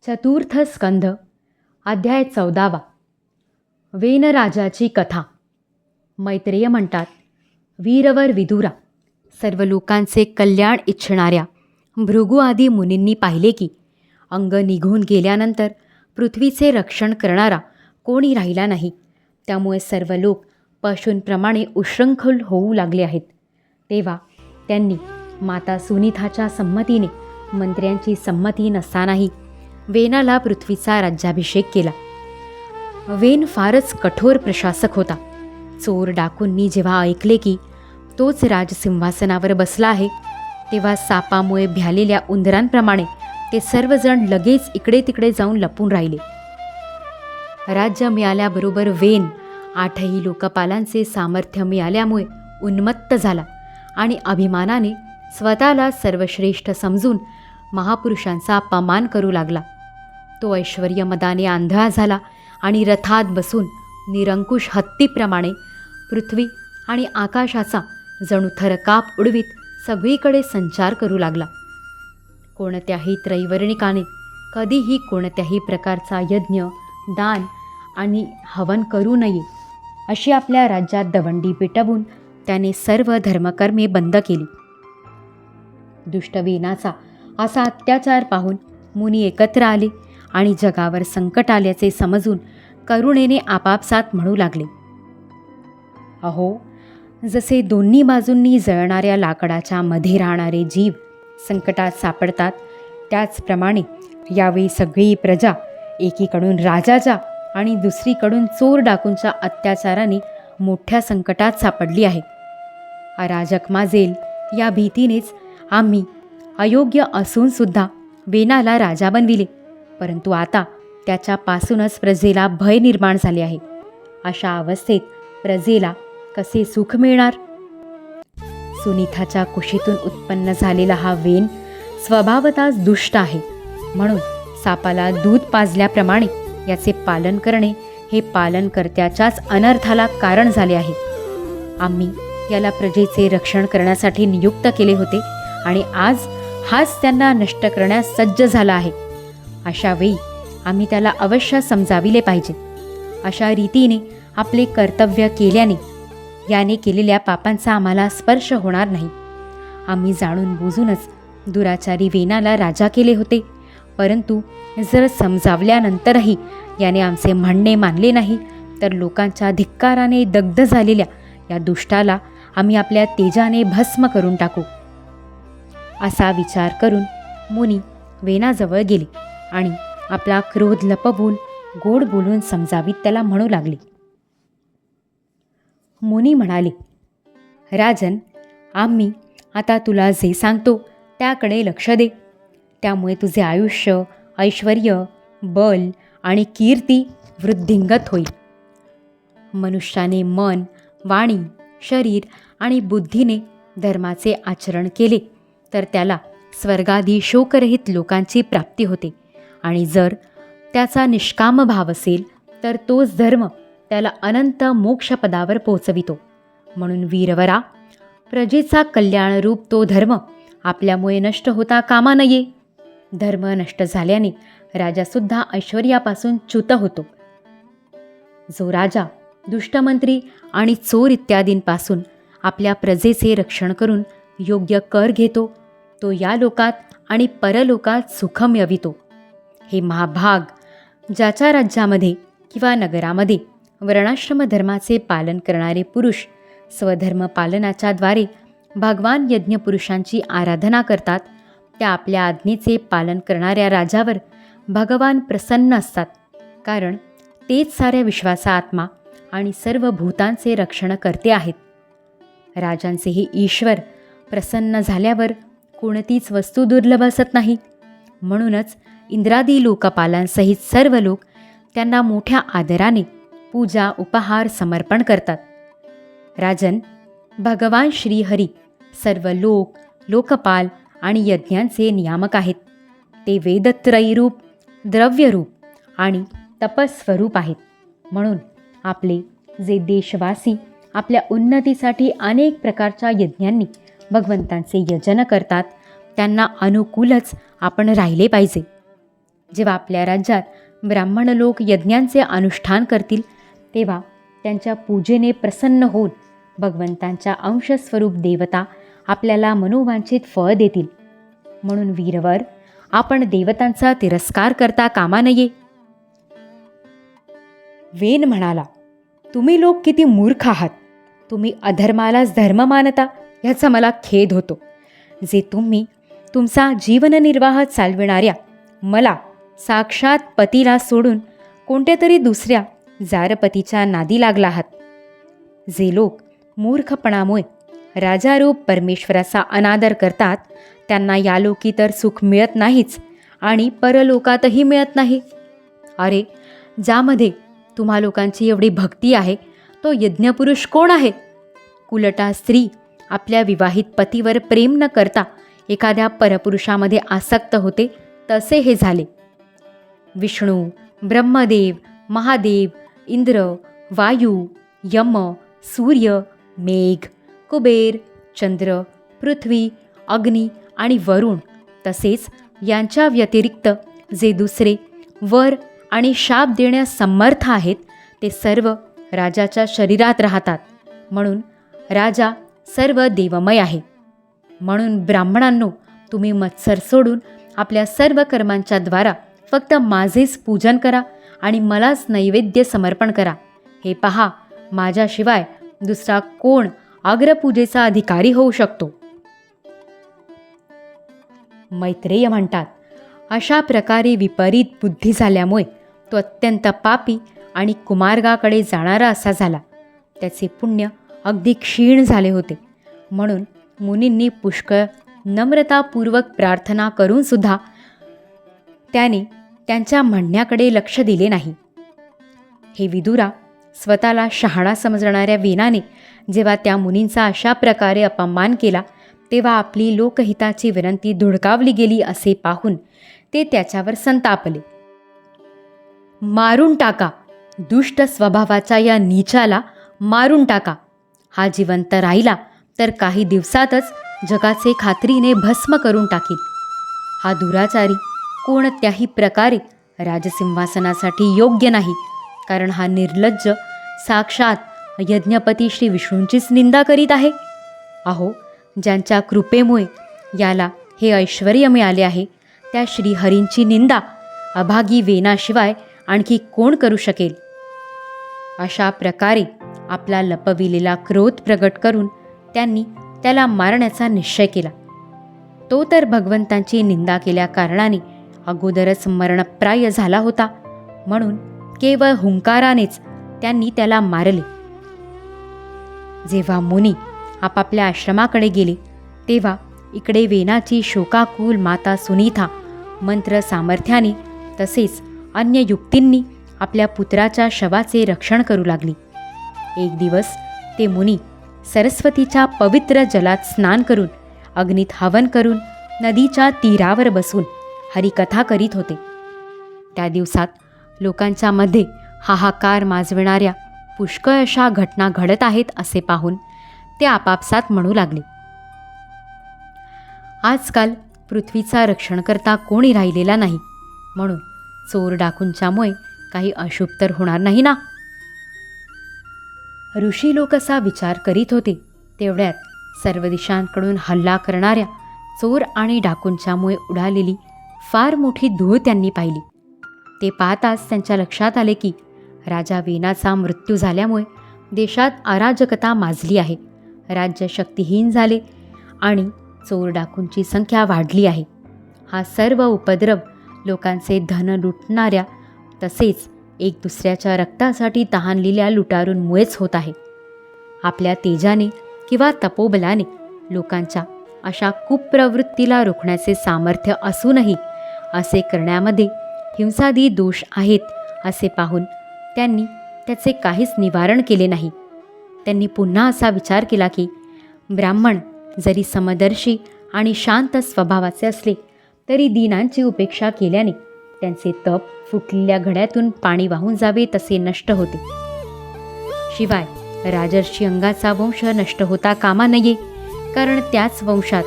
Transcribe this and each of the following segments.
चतुर्थ स्कंध अध्याय 14. वेनराजाची कथा. मैत्रेय म्हणतात, वीरवर विदुरा, सर्व लोकांचे कल्याण इच्छणाऱ्या भृगु आदी मुनींनी पाहिले की अंग निघून गेल्यानंतर पृथ्वीचे रक्षण करणारा कोणी राहिला नाही. त्यामुळे सर्व लोक पशूंप्रमाणे उशृंखल होऊ लागले आहेत. तेव्हा त्यांनी माता सुनीताच्या संमतीने, मंत्र्यांची संमती नसतानाही वेनाला पृथ्वीचा राज्याभिषेक केला. वेन फारच कठोर प्रशासक होता. चोर डाकूंनी जेव्हा ऐकले की तोच राजसिंहासनावर बसला आहे, तेव्हा सापामुळे भ्यालेल्या उंदरांप्रमाणे ते सर्वजण लगेच इकडे तिकडे जाऊन लपून राहिले. राज्य मिळाल्याबरोबर वेन 8ही लोकपालांचे सामर्थ्य मिळाल्यामुळे उन्मत्त झाला आणि अभिमानाने स्वतःला सर्वश्रेष्ठ समजून महापुरुषांचा अपमान करू लागला. तो ऐश्वर्यमदाने आंधळा झाला आणि रथात बसून निरंकुश हत्तीप्रमाणे पृथ्वी आणि आकाशाचा जणू थरकाप उडवीत सगळीकडे संचार करू लागला. कोणत्याही त्रैवर्णिकाने कधीही कोणत्याही प्रकारचा यज्ञ, दान आणि हवन करू नये अशी आपल्या राज्यात दवंडी पेटवून त्याने सर्व धर्मकर्मे बंद केली. दुष्टवेनाचा असा अत्याचार पाहून मुनी एकत्र आले आणि जगावर संकट आल्याचे समजून करुणेने आपापसात म्हणू लागले, अहो, जसे दोन्ही बाजूंनी जळणाऱ्या लाकडाच्या मध्ये राहणारे जीव संकटात सापडतात, त्याचप्रमाणे यावेळी सगळी प्रजा एकीकडून राजाच्या आणि दुसरीकडून चोर डाकूंच्या अत्याचाराने मोठ्या संकटात सापडली आहे. अराजक माजेल या भीतीनेच आम्ही अयोग्य असूनसुद्धा वेनाला राजा बनविले, परंतु आता त्याच्यापासूनच प्रजेला भय निर्माण झाले आहे. अशा अवस्थेत प्रजेला कसे सुख मिळणार? सुनीताच्या कुशीतून उत्पन्न झालेला हा वेन स्वभावतःच दुष्ट आहे, म्हणून सापाला दूध पाजल्याप्रमाणे याचे पालन करणे हे पालनकर्त्याच्याच अनर्थाला कारण झाले आहे. आम्ही याला प्रजेचे रक्षण करण्यासाठी नियुक्त केले होते आणि आज हाच त्यांना नष्ट करण्यास सज्ज झाला आहे. अशा वेळी आम्ही त्याला अवश्य समजाविले पाहिजे. अशा रीतीने आपले कर्तव्य केल्याने याने केलेल्या पापांचा आम्हाला स्पर्श होणार नाही. आम्ही जाणून बुजूनच दुराचारी वेनाला राजा केले होते, परंतु जर समजावल्यानंतरही याने आमचे म्हणणे मानले नाही, तर लोकांच्या धिक्काराने दग्ध झालेल्या या दुष्टाला आम्ही आपल्या तेजाने भस्म करून टाकू. असा विचार करून मुनी वेनाजवळ गेले आणि आपला क्रोध लपवून गोड बोलून समजावीत त्याला म्हणू लागले. मुनी म्हणाले, राजन, आम्ही आता तुला जे सांगतो त्याकडे लक्ष दे. त्यामुळे तुझे आयुष्य, ऐश्वर्य, बल आणि कीर्ती वृद्धिंगत होईल. मनुष्याने मन, वाणी, शरीर आणि बुद्धीने धर्माचे आचरण केले तर त्याला स्वर्गादी शोकरहित लोकांची प्राप्ती होते, आणि जर त्याचा निष्काम भाव असेल तर तोच धर्म त्याला अनंत मोक्षपदावर पोचवितो. म्हणून वीरवरा, प्रजेचा कल्याणरूप तो धर्म आपल्यामुळे नष्ट होता कामा नये. धर्म नष्ट झाल्याने राजासुद्धा ऐश्वर्यापासून च्युत होतो. जो राजा दुष्टमंत्री आणि चोर इत्यादींपासून आपल्या प्रजेचे रक्षण करून योग्य कर घेतो, तो या लोकात आणि परलोकात सुख मिळवितो. हे महाभाग, ज्याच्या राज्यामध्ये किंवा नगरामध्ये वर्णाश्रम धर्माचे पालन करणारे पुरुष स्वधर्म पालनाच्या द्वारे भगवान यज्ञपुरुषांची आराधना करतात, त्या आपल्या आज्ञेचे पालन करणाऱ्या राजावर भगवान प्रसन्न असतात, कारण तेच साऱ्या विश्वाचा आत्मा आणि सर्व भूतांचे रक्षण करते आहेत. राजांचे हे ईश्वर प्रसन्न झाल्यावर कोणतीच वस्तू दुर्लभ असत नाही. म्हणूनच इंद्रादी लोकपालांसहित सर्व लोक त्यांना मोठ्या आदराने पूजा, उपहार समर्पण करतात. राजन, भगवान श्रीहरी सर्व लोक, लोकपाल आणि यज्ञांचे नियामक आहेत. ते वेदत्रयीरूप, द्रव्यरूप आणि तपस्वरूप आहेत. म्हणून आपले जे देशवासी आपल्या उन्नतीसाठी अनेक प्रकारच्या यज्ञांनी भगवंतांचे यजन करतात, त्यांना अनुकूलच आपण राहिले पाहिजे. जेव्हा आपल्या राज्यात ब्राह्मण लोक यज्ञांचे अनुष्ठान करतील तेव्हा त्यांच्या पूजेने प्रसन्न होऊन भगवंतांच्या अंशस्वरूप देवता आपल्याला मनोवांछित फळ देतील. म्हणून वीरवर, आपण देवतांचा तिरस्कार करता कामा नये. वेन म्हणाला, तुम्ही लोक किती मूर्ख आहात. तुम्ही अधर्मालाच धर्म मानता याचा मला खेद होतो. जे तुम्ही तुमचा जीवननिर्वाह चालविणाऱ्या मला साक्षात पतीला सोडून कोणत्या तरी दुसऱ्या जारपतीच्या नादी लागला आहात. जे लोक मूर्खपणामुळे राजारूप परमेश्वराचा अनादर करतात त्यांना यालोकी तर सुख मिळत नाहीच आणि परलोकातही मिळत नाही. अरे, ज्यामध्ये तुम्हा लोकांची एवढी भक्ती आहे तो यज्ञपुरुष कोण आहे? उलटा स्त्री आपल्या विवाहित पतीवर प्रेम न करता एखाद्या परपुरुषामध्ये आसक्त होते तसे हे झाले. विष्णू, ब्रह्मदेव, महादेव, इंद्र, वायू, यम, सूर्य, मेघ, कुबेर, चंद्र, पृथ्वी, अग्नी आणि वरुण तसेच यांच्या व्यतिरिक्त जे दुसरे वर आणि शाप देण्यास समर्थ आहेत ते सर्व राजाच्या शरीरात राहतात. म्हणून राजा सर्व देवमय आहे. म्हणून ब्राह्मणांनो, तुम्ही मत्सर सोडून आपल्या सर्व कर्मांच्या द्वारा फक्त माझेच पूजन करा आणि मलाच नैवेद्य समर्पण करा. हे पहा, माझ्याशिवाय दुसरा कोण अग्रपूजेचा अधिकारी होऊ शकतो? मैत्रेय म्हणतात, अशा प्रकारे विपरीत बुद्धी झाल्यामुळे तो अत्यंत पापी आणि कुमार्गाकडे जाणारा असा झाला. त्याचे पुण्य अगदी क्षीण झाले होते. म्हणून मुनींनी पुष्कळ नम्रतापूर्वक प्रार्थना करूनसुद्धा त्याने त्यांच्या म्हणण्याकडे लक्ष दिले नाही. हे विदुरा, स्वतःला शहाणा समजणाऱ्या वेनाने जेव्हा त्या मुनींचा अशा प्रकारे अपमान केला तेव्हा आपली लोकहिताची विनंती धुडकावली गेली असे पाहून ते त्याच्यावर संतापले. मारून टाका, दुष्ट स्वभावाच्या या नीचाला मारून टाका. हा जिवंत राहिला तर काही दिवसातच जगाचे खात्रीने भस्म करून टाकील. हा दुराचारी कोणत्याही प्रकारे राजसिंहासनासाठी योग्य नाही, कारण हा निर्लज्ज साक्षात यज्ञपती श्री विष्णूंचीच निंदा करीत आहे. अहो, ज्यांच्या कृपेमुळे याला हे ऐश्वर्य मिळाले आहे त्या श्रीहरींची निंदा अभागी वेनाशिवाय आणखी कोण करू शकेल? अशा प्रकारे आपला लपविलेला क्रोध प्रगट करून त्यांनी त्याला मारण्याचा निश्चय केला. तो तर भगवंतांची निंदा केल्या कारणाने अगोदरच मरणप्राय झाला होता. म्हणून केवळ हुंकारानेच त्यांनी त्याला मारले. जेव्हा मुनी आपापल्या आश्रमाकडे गेले तेव्हा इकडे वेनाची शोकाकुल माता सुनीता मंत्र सामर्थ्याने तसेच अन्य युक्तींनी आपल्या पुत्राच्या शवाचे रक्षण करू लागली. एक दिवस ते मुनी सरस्वतीच्या पवित्र जलात स्नान करून अग्नीत हवन करून नदीच्या तीरावर बसून हरिकथा करीत होते. त्या दिवसात लोकांच्या मध्ये हाहाकार माजविणाऱ्या पुष्कळ अशा घटना घडत आहेत असे पाहून ते आपापसात म्हणू लागले, आजकाल पृथ्वीचा रक्षणकर्ता कोणी राहिलेला नाही, म्हणून चोर डाकूंच्यामुळे काही अशुभ तर होणार नाही ना. ऋषी लोक असा विचार करीत होते तेवढ्यात सर्व दिशांकडून हल्ला करणाऱ्या चोर आणि डाकूंच्यामुळे उडालेली फार मोठी धूळ त्यांनी पाहिली. ते पाहताच त्यांच्या लक्षात आले की राजा वेनाचा मृत्यू झाल्यामुळे देशात अराजकता माजली आहे, राज्य शक्तिहीन झाले आणि चोर डाकूंची संख्या वाढली आहे. हा सर्व उपद्रव लोकांचे धन लुटणाऱ्या तसेच एक दुसऱ्याच्या रक्तासाठी तहानलेल्या लुटारूंमुळेच होत आहे. आपल्या तेजाने किंवा तपोबलाने लोकांच्या अशा कुप्रवृत्तीला रोखण्याचे सामर्थ्य असूनही असे करण्यामध्ये हिंसादी दोष आहेत असे पाहून त्यांनी त्याचे काहीच निवारण केले नाही. त्यांनी पुन्हा असा विचार केला की ब्राह्मण जरी समदर्शी आणि शांत स्वभावाचे असले तरी दीनांची उपेक्षा केल्याने त्यांचे तप फुटलेल्या घड्यातून पाणी वाहून जावे तसे नष्ट होते. शिवाय राजर्षी अंगाचा वंश नष्ट होता कामा नये, कारण त्याच वंशात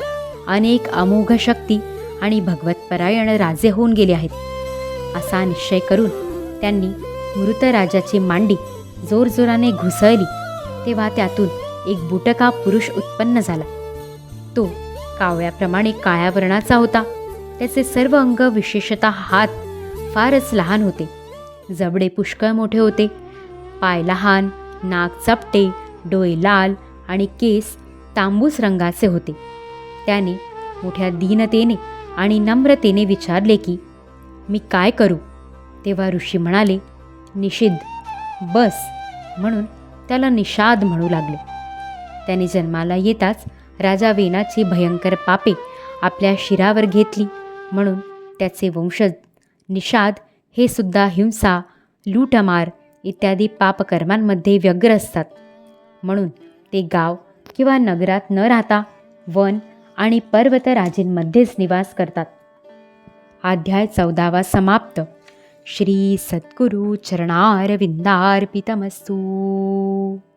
अनेक अमोघ शक्ती आणि भगवतपरायण राजे होऊन गेले आहेत. असा निश्चय करून त्यांनी मृत राजाची मांडी जोरजोराने घुसळली तेव्हा त्यातून एक बुटका पुरुष उत्पन्न झाला. तो कावळ्याप्रमाणे काळ्या वर्णाचा होता. त्याचे सर्व अंग विशेषतः हात फारच लहान होते. जबडे पुष्कळ मोठे होते. पाय लहान, नाक चपटे, डोळे लाल आणि केस तांबूस रंगाचे होते. त्याने मोठ्या दीनतेने आणि नम्रतेने विचारले की मी काय करू. तेव्हा ऋषी म्हणाले, निषिद्ध बस, म्हणून त्याला निषाद म्हणू लागले. त्याने जन्माला येताच राजा वेनाची भयंकर पापे आपल्या शिरावर घेतली म्हणून त्याचे वंशज निषाद हे सुद्धा हिंसा, लूटमार इत्यादी पापकर्मांमध्ये व्यग्र असतात. म्हणून ते गाव किंवा नगरात न राहता वन आणि पर्वतराजींमध्येच निवास करतात. अध्याय 14 समाप्त. श्री सद्गुरु चरणारविंदार्पितमस्तु.